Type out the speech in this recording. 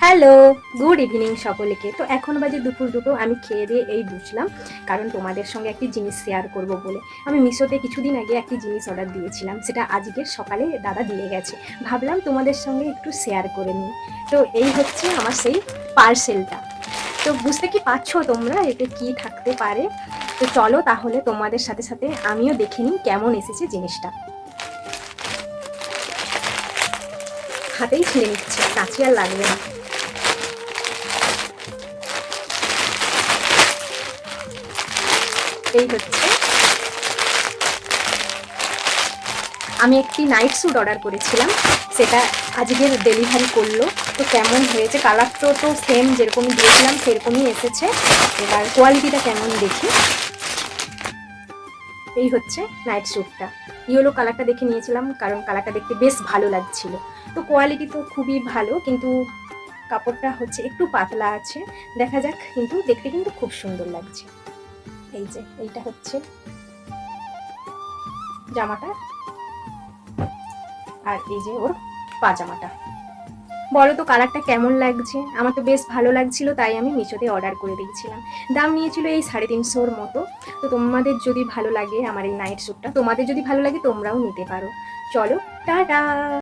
Hello, good evening সকলকে। তো এখন বাজে দুপুর দুটো, আমি খেয়ে দিয়ে এই বসলাম, কারণ তোমাদের সঙ্গে একটি জিনিস শেয়ার করব বলে। আমি মিশোতে কিছুদিন আগে একটি জিনিস অর্ডার দিয়েছিলাম, সেটা আজকের সকালে দাদা দিয়ে গেছে। ভাবলাম তোমাদের সঙ্গে একটু শেয়ার করে নিই। তো এই হচ্ছে আমার সেই পার্সেলটা। তো বুঝতে কি পারছো তোমরা এতে কি থাকতে পারে? তো চলো তাহলে তোমাদের সাথে সাথে আমিও দেখে নিই কেমন এসেছে জিনিসটা। হাতেই ছিঁড়ে নিচ্ছে, কাঁচি আর লাগবে না। এই হচ্ছে, আমি একটি নাইট স্যুট অর্ডার করেছিলাম, সেটা আজকের ডেলিভারি করলো। তো কেমন হয়েছে, কালারটা তো সেম যেরকম দিয়েছিলাম সেরকমই এসেছে। এবার কোয়ালিটিটা কেমন দেখি। এই হচ্ছে নাইট স্যুটটা। ইয়েলো কালারটা দেখে নিয়েছিলাম, কারণ কালারটা দেখতে বেশ ভালো লাগছিল। তো কোয়ালিটি তো খুবই ভালো, কিন্তু কাপড়টা হচ্ছে একটু পাতলা আছে। দেখা যাক, কিন্তু দেখতে কিন্তু খুব সুন্দর লাগছে। এই যে এইটা হচ্ছে জামাটা, আর এই যে ওর পাজামাটা। বলো তো কালারটা কেমন লাগছে? আমার তো বেশ ভালো লাগছিল, তাই আমি মিশোতে অর্ডার করে দিয়েছিলাম। দাম নিয়েছিল এই 350-র মতো। তো তোমাদের যদি ভালো লাগে আমার এই নাইট স্যুটটা, তোমাদের যদি ভালো লাগে তোমরাও নিতে পারো। চলো, টাটা।